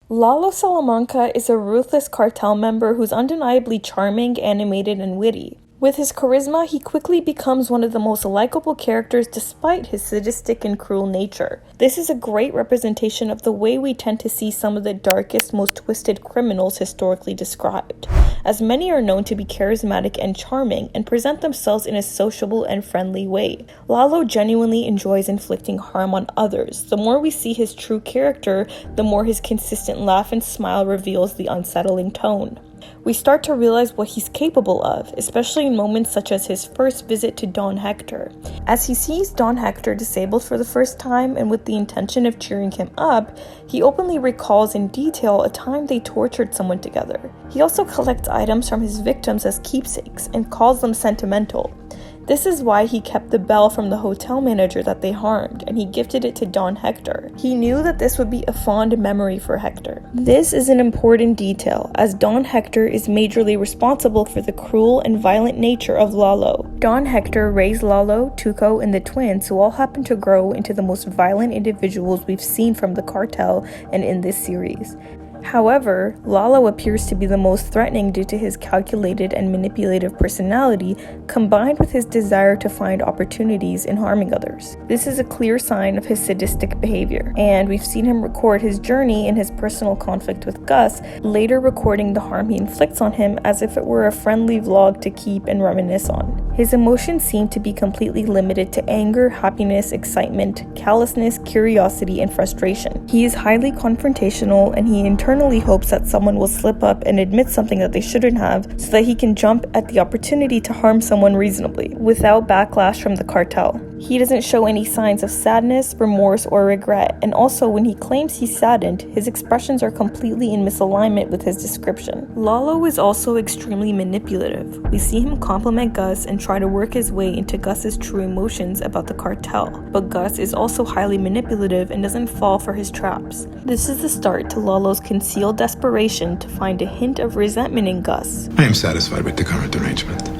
Lalo Salamanca is a ruthless cartel member who's undeniably charming, animated, and witty. With his charisma, he quickly becomes one of the most likable characters despite his sadistic and cruel nature. This is a great representation of the way we tend to see some of the darkest, most twisted criminals historically described, as many are known to be charismatic and charming and present themselves in a sociable and friendly way. Lalo genuinely enjoys inflicting harm on others. The more we see his true character, the more his consistent laugh and smile reveals the unsettling tone. We start to realize what he's capable of, especially in moments such as his first visit to Don Hector. As he sees Don Hector disabled for the first time and with the intention of cheering him up, he openly recalls in detail a time they tortured someone together. He also collects items from his victims as keepsakes and calls them sentimental. This is why he kept the bell from the hotel manager that they harmed, and he gifted it to Don Hector. He knew that this would be a fond memory for Hector. This is an important detail, as Don Hector is majorly responsible for the cruel and violent nature of Lalo. Don Hector raised Lalo, Tuco, and the twins, who all happen to grow into the most violent individuals we've seen from the cartel and in this series. However, Lalo appears to be the most threatening due to his calculated and manipulative personality, combined with his desire to find opportunities in harming others. This is a clear sign of his sadistic behavior, and we've seen him record his journey in his personal conflict with Gus, later recording the harm he inflicts on him as if it were a friendly vlog to keep and reminisce on. His emotions seem to be completely limited to anger, happiness, excitement, callousness, curiosity, and frustration. He is highly confrontational, and he internally hopes that someone will slip up and admit something that they shouldn't have so that he can jump at the opportunity to harm someone reasonably, without backlash from the cartel. He doesn't show any signs of sadness, remorse, or regret, and also when he claims he's saddened, his expressions are completely in misalignment with his description. Lalo is also extremely manipulative. We see him compliment Gus and try to work his way into Gus's true emotions about the cartel, but Gus is also highly manipulative and doesn't fall for his traps. This is the start to Lalo's concealed desperation to find a hint of resentment in Gus. I am satisfied with the current arrangement.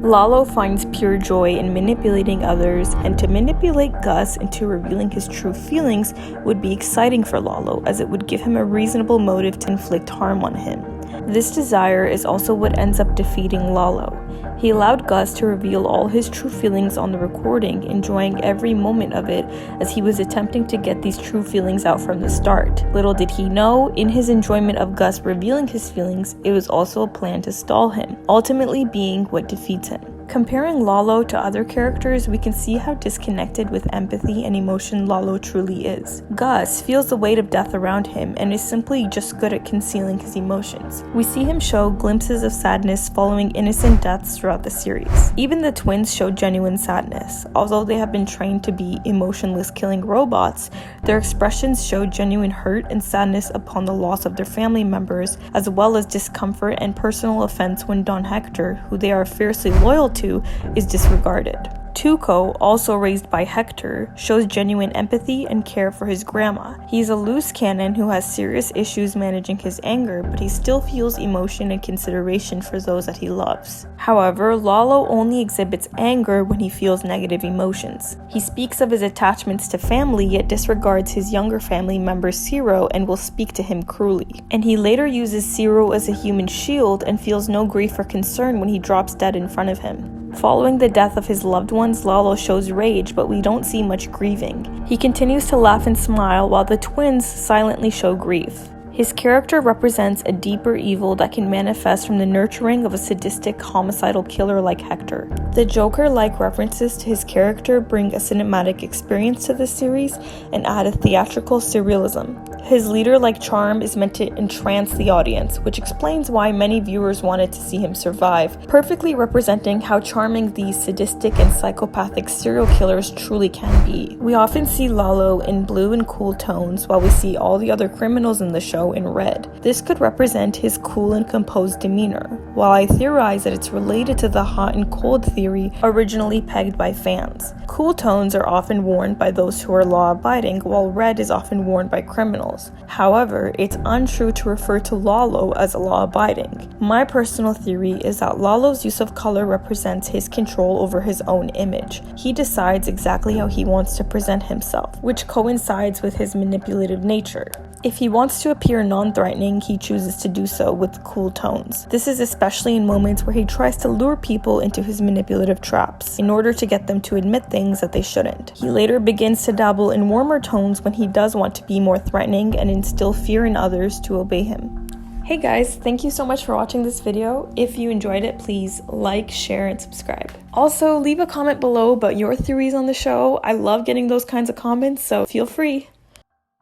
Lalo finds pure joy in manipulating others, and to manipulate Gus into revealing his true feelings would be exciting for Lalo, as it would give him a reasonable motive to inflict harm on him. This desire is also what ends up defeating Lalo. He allowed Gus to reveal all his true feelings on the recording, enjoying every moment of it as he was attempting to get these true feelings out from the start. Little did he know, in his enjoyment of Gus revealing his feelings, it was also a plan to stall him, ultimately being what defeats him. Comparing Lalo to other characters, we can see how disconnected with empathy and emotion Lalo truly is. Gus feels the weight of death around him and is simply just good at concealing his emotions. We see him show glimpses of sadness following innocent deaths throughout the series. Even the twins show genuine sadness. Although they have been trained to be emotionless killing robots, their expressions show genuine hurt and sadness upon the loss of their family members, as well as discomfort and personal offense when Don Hector, who they are fiercely loyal to, is disregarded. Tuco, also raised by Hector, shows genuine empathy and care for his grandma. He's a loose cannon who has serious issues managing his anger, but he still feels emotion and consideration for those that he loves. However, Lalo only exhibits anger when he feels negative emotions. He speaks of his attachments to family, yet disregards his younger family member Ciro and will speak to him cruelly. And he later uses Ciro as a human shield and feels no grief or concern when he drops dead in front of him. Following the death of his loved ones, Lalo shows rage, but we don't see much grieving. He continues to laugh and smile while the twins silently show grief. His character represents a deeper evil that can manifest from the nurturing of a sadistic, homicidal killer like Hector. The Joker-like references to his character bring a cinematic experience to the series and add a theatrical surrealism. His leader-like charm is meant to entrance the audience, which explains why many viewers wanted to see him survive, perfectly representing how charming these sadistic and psychopathic serial killers truly can be. We often see Lalo in blue and cool tones, while we see all the other criminals in the show in red. This could represent his cool and composed demeanor, while I theorize that it's related to the hot and cold theory originally pegged by fans. Cool tones are often worn by those who are law-abiding, while red is often worn by criminals. However, it's untrue to refer to Lalo as law-abiding. My personal theory is that Lalo's use of color represents his control over his own image. He decides exactly how he wants to present himself, which coincides with his manipulative nature. If he wants to appear non-threatening, he chooses to do so with cool tones. This is especially in moments where he tries to lure people into his manipulative traps in order to get them to admit things that they shouldn't. He later begins to dabble in warmer tones when he does want to be more threatening and instill fear in others to obey him. Hey guys, thank you so much for watching this video. If you enjoyed it, please like, share, and subscribe. Also, leave a comment below about your theories on the show. I love getting those kinds of comments, so feel free.